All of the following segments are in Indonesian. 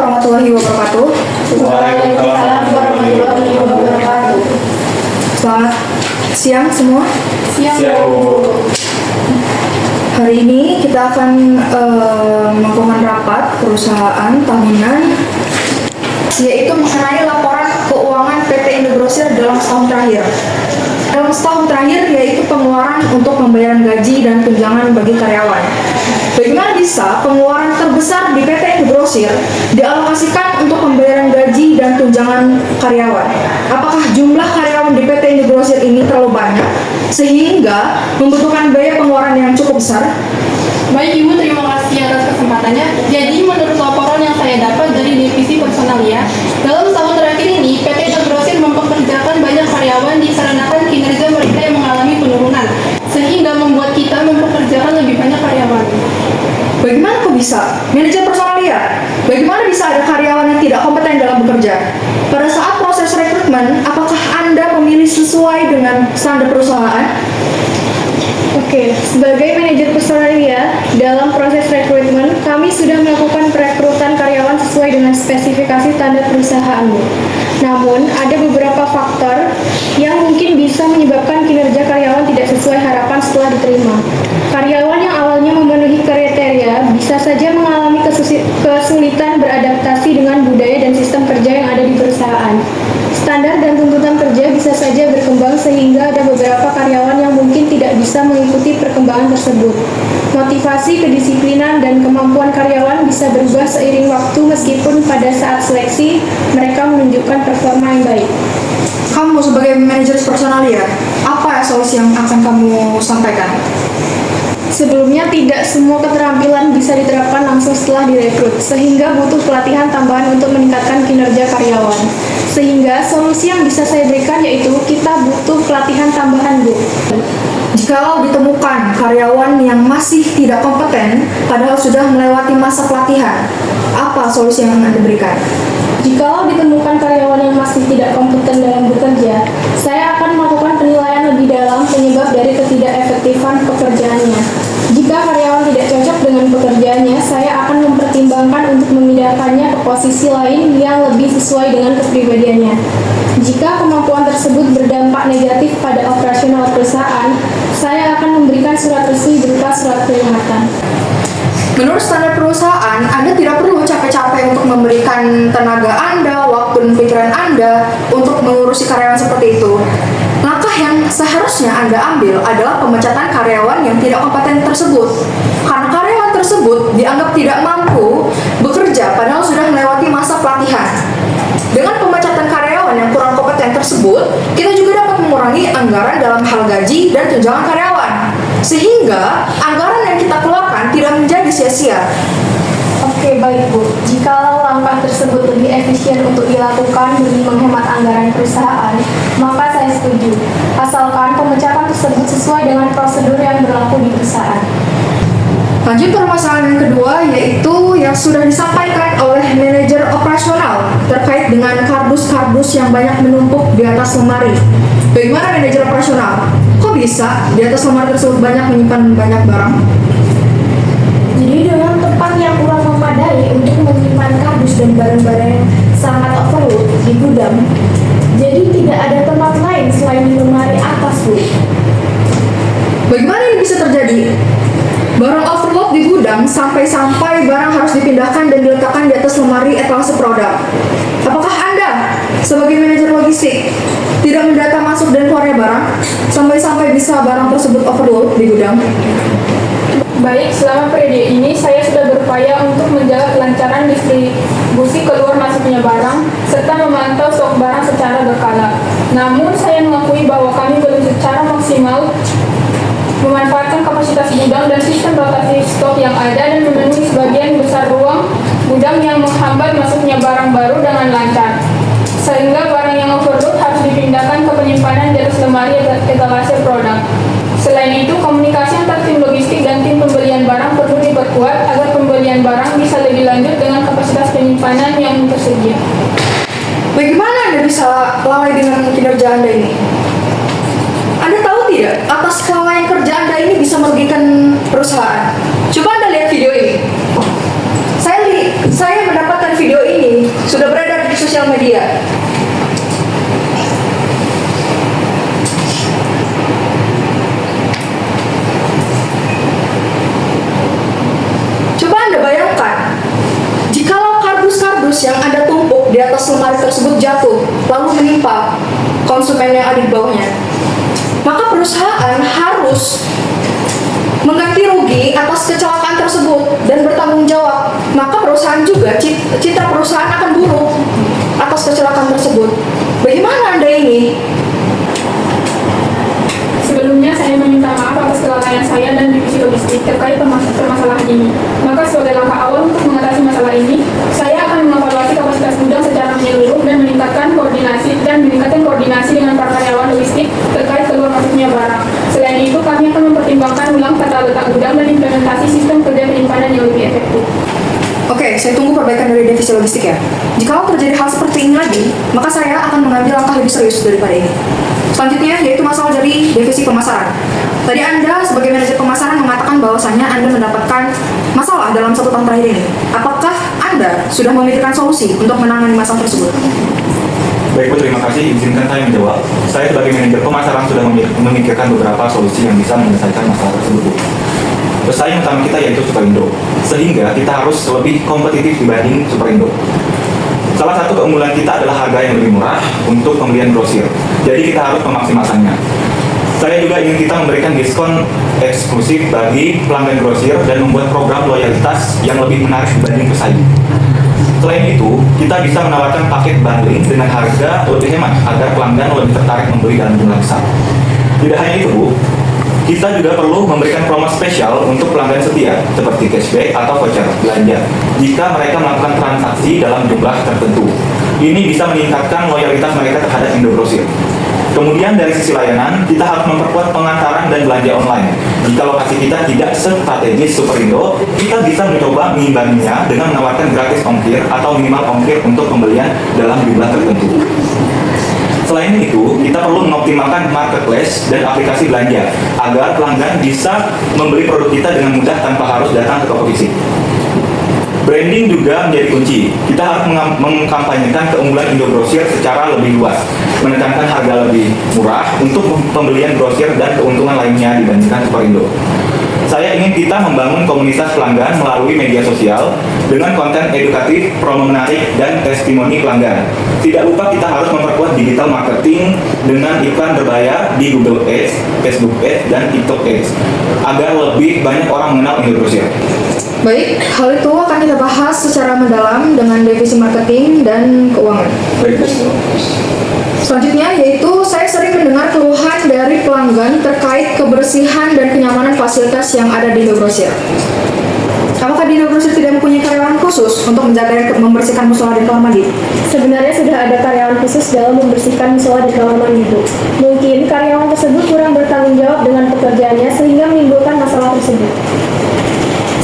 warahmatullahi wabarakatuh. Waalaikumsalam warahmatullahi wabarakatuh. Selamat siang semua. Siang, Bu. Hari ini kita akan melakukan rapat perusahaan tahunan, yaitu mengenai laporan keuangan PT Indogrosir dalam setahun terakhir. Dalam setahun terakhir, yaitu pengeluaran untuk pembayaran gaji dan tunjangan bagi karyawan. Bagaimana bisa pengeluaran terbesar di PT Indogrosir dialokasikan untuk pembayaran gaji dan tunjangan karyawan? Apakah jumlah karyawan di PT Indogrosir ini terlalu banyak sehingga membutuhkan biaya pengeluaran yang cukup besar? Baik Ibu, terima kasih atas kesempatannya. Jadi menurut laporan yang saya dapat dari divisi personalia, dalam setahun terakhir ini PT Indogrosir mempekerjakan banyak karyawan dikarenakan kinerja mereka yang mengalami penurunan, sehingga membuat kita mempekerjakan lebih banyak karyawan. Bagaimana kok bisa? Manajer personalia, bagaimana bisa ada karyawan yang tidak kompeten dalam bekerja? Pada saat proses rekrutmen, apakah Anda memilih sesuai dengan standar perusahaan? Oke, sebagai manajer personalia, dalam proses rekrutmen, kami sudah melakukan perekrutan karyawan sesuai dengan spesifikasi standar perusahaan. Namun, ada beberapa faktor yang mungkin bisa menyebabkan kinerja karyawan tidak sesuai harapan setelah diterima. Karyawan yang awalnya memenuhi kriteria bisa saja mengalami kesulitan beradaptasi dengan budaya dan sistem kerja yang ada di perusahaan. Standar dan tuntutan kerja bisa saja berkembang sehingga ada beberapa karyawan yang mungkin tidak bisa mengikuti perkembangan tersebut. Motivasi, kedisiplinan, dan kemampuan karyawan bisa berubah seiring waktu meskipun pada saat seleksi mereka menunjukkan performa yang baik. Kamu sebagai manajer personalia, apa solusi yang akan kamu sampaikan? Sebelumnya, tidak semua keterampilan bisa diterapkan langsung setelah direkrut, sehingga butuh pelatihan tambahan untuk meningkatkan kinerja karyawan. Sehingga solusi yang bisa saya berikan yaitu kita butuh pelatihan tambahan, Bu. Jikalau ditemukan karyawan yang masih tidak kompeten, padahal sudah melewati masa pelatihan, apa solusi yang Anda berikan? Jikalau ditemukan karyawan yang masih tidak kompeten dalam bekerja, saya akan melakukan penilaian lebih dalam penyebab dari ketidakefektifan pekerjaannya. Jika karyawan tidak cocok dengan pekerjaannya, saya akan mempertimbangkan untuk memindahkannya ke posisi lain yang lebih sesuai dengan kepribadiannya. Jika kemampuan tersebut berdampak negatif pada operasional perusahaan, saya akan memberikan surat resmi berupa surat peringatan. Menurut standar perusahaan, Anda tidak perlu capek-capek untuk memberikan tenaga Anda, waktu dan pikiran Anda untuk mengurusi karyawan seperti itu. Langkah yang seharusnya Anda ambil adalah pemecatan karyawan yang tidak kompeten tersebut. Karena karyawan tersebut dianggap tidak mampu bekerja padahal sudah melewati masa pelatihan. Dengan pemecatan karyawan yang kurang kompeten tersebut, kita juga dapat mengurangi anggaran dalam hal gaji dan tunjangan karyawan. Sehingga anggaran yang kita keluarkan tidak menjadi sia-sia. Oke, baik Bu. Jikalau langkah tersebut lebih efisien untuk dilakukan demi menghemat anggaran perusahaan, maka saya setuju. Asalkan pemecatan tersebut sesuai dengan prosedur yang berlaku di perusahaan. Lanjut permasalahan yang kedua, yaitu yang sudah disampaikan oleh manajer operasional terkait dengan kardus-kardus yang banyak menumpuk di atas lemari. Bagaimana manajer operasional? Kok bisa di atas lemari tersebut banyak menyimpan banyak barang? Jadi dengan tempat yang kurang memadai untuk menyimpan kardus dan barang-barang yang sangat overload di gudang, jadi tidak ada tempat lain selain di lemari atas, Bu. Bagaimana ini bisa terjadi? Barang overload di gudang sampai-sampai barang harus dipindahkan dan diletakkan di atas lemari etalase produk. Apakah Anda sebagai manajer logistik tidak mendata masuk dan keluarnya barang sampai-sampai bisa barang tersebut overload di gudang? Baik, selama periode ini saya sudah berupaya untuk menjaga kelancaran distribusi keluar masuknya barang serta memantau stok barang secara berkala. Namun saya mengakui bahwa kami belum secara maksimal memanfaatkan kapasitas gudang dan sistem rotasi stok yang ada dan memenuhi sebagian besar ruang gudang yang menghambat masuknya barang baru dengan lancar. Sehingga barang yang overload harus dipindahkan ke penyimpanan di atas lemari etalase produk. Selain itu, komunikasi antar tim logistik dan tim pembelian barang perlu diperkuat agar pembelian barang bisa lebih lanjut dengan kapasitas penyimpanan yang tersedia. Bagaimana Anda bisa lalai dengan kinerja Anda ini? Anda tahu tidak, atas kelalaian kerja Anda ini bisa merugikan perusahaan. Coba Anda lihat video ini. Saya mendapatkan video video ini sudah beredar di sosial media. Coba Anda bayangkan, jikalau kardus-kardus yang Anda tumpuk di atas lemari tersebut jatuh, lalu menimpa konsumen yang ada di bawahnya, maka perusahaan harus mengganti rugi atas kecelakaan tersebut dan bertanggung jawab. Maka perusahaan juga, citra perusahaan akan buruk atas kecelakaan tersebut. Bagaimana Anda ini? Sebelumnya saya meminta maaf atas kelalaian saya dan divisi logistik terkait permasalahan ini. Maka sebagai langkah awal untuk mengatasi masalah ini, saya akan mengevaluasi kapasitas gudang secara menyeluruh dan meningkatkan koordinasi dengan para karyawan logistik terkait keluar masuknya barang. Selain itu, kami akan mempertimbangkan ulang tata letak gudang dan implementasi sistem kerja penyimpanan yang lebih efektif. Oke, saya tunggu perbaikan dari divisi logistik ya. Jikalau terjadi hal seperti ini lagi, maka saya akan mengambil langkah lebih serius daripada ini. Selanjutnya yaitu masalah dari divisi pemasaran. Tadi Anda sebagai manajer pemasaran mengatakan bahwasannya Anda mendapatkan masalah dalam 1 tahun terakhir ini. Apakah Anda sudah memikirkan solusi untuk menangani masalah tersebut? Baik Bu, terima kasih. Izinkan saya menjawab. Saya sebagai manajer pemasaran sudah memikirkan beberapa solusi yang bisa menyelesaikan masalah tersebut, Bu. Pesaing utama kita yaitu Superindo, sehingga kita harus lebih kompetitif dibanding Superindo. Salah satu keunggulan kita adalah harga yang lebih murah untuk pembelian grosir, jadi kita harus memaksimalkannya. Saya juga ingin kita memberikan diskon eksklusif bagi pelanggan grosir dan membuat program loyalitas yang lebih menarik dibanding pesaing. Selain itu, kita bisa menawarkan paket bundling dengan harga lebih hemat agar pelanggan lebih tertarik membeli dalam jumlah besar. Tidak hanya itu, Bu, kita juga perlu memberikan promo spesial untuk pelanggan setia, seperti cashback atau voucher belanja, jika mereka melakukan transaksi dalam jumlah tertentu. Ini bisa meningkatkan loyalitas mereka terhadap Indogrosir. Kemudian dari sisi layanan, kita harus memperkuat pengantaran dan belanja online. Jika lokasi kita tidak strategis Superindo, kita bisa mencoba mengimbanginya dengan menawarkan gratis ongkir atau minimal ongkir untuk pembelian dalam jumlah tertentu. Selain itu, kita perlu mengoptimalkan marketplace dan aplikasi belanja agar pelanggan bisa membeli produk kita dengan mudah tanpa harus datang ke toko fisik. Branding juga menjadi kunci. Kita harus mengkampanyekan keunggulan Indogrosir secara lebih luas, menekankan harga lebih murah untuk pembelian grosir dan keuntungan lainnya dibandingkan Superindo. Saya ingin kita membangun komunitas pelanggan melalui media sosial dengan konten edukatif, promo menarik, dan testimoni pelanggan. Tidak lupa kita harus memperkuat digital marketing dengan iklan berbayar di Google Ads, Facebook Ads, dan TikTok Ads agar lebih banyak orang mengenal Indogrosir. Baik, hal itu akan kita bahas secara mendalam dengan divisi marketing dan keuangan. Baik. Selanjutnya yaitu saya sering mendengar keluhan dari pelanggan terkait kebersihan dan kenyamanan fasilitas yang ada di Indogrosir. Apakah di Indogrosir tidak mempunyai karyawan khusus untuk menjaga dan membersihkan musola dan kamar mandi? Sebenarnya sudah ada karyawan khusus dalam membersihkan musola di kamar mandi, Bu. Mungkin karyawan tersebut kurang bertanggung jawab dengan pekerjaannya sehingga menimbulkan masalah tersebut.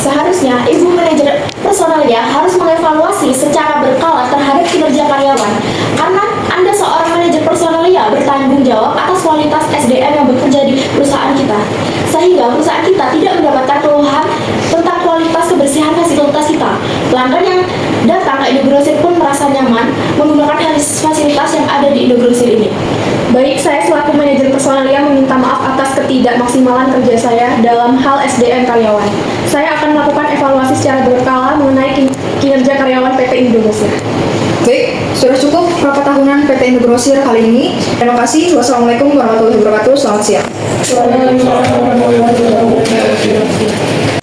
Seharusnya Ibu Manajer Personalia harus mengevaluasi secara berkala terhadap kinerja karyawan, karena Anda seorang manajer personalia bertanggung jawab atas kualitas SDM yang bekerja di perusahaan kita, sehingga perusahaan kita tidak mendapatkan keluhan tentang kualitas kebersihan fasilitas kita. Pelanggan yang datang ke Indogrosir pun merasa nyaman menggunakan fasilitas yang ada di Indogrosir ini. Baik, saya selaku manajer personalia meminta maaf atas ketidakmaksimalan kerja saya dalam hal SDM karyawan. Saya akan melakukan evaluasi secara berkala mengenai kinerja karyawan PT Indogrosir. Baik, sudah cukup rapat tahunan PT Indogrosir kali ini. Terima kasih. Wassalamualaikum warahmatullahi wabarakatuh. Selamat siang. Waalaikumsalam warahmatullahi wabarakatuh.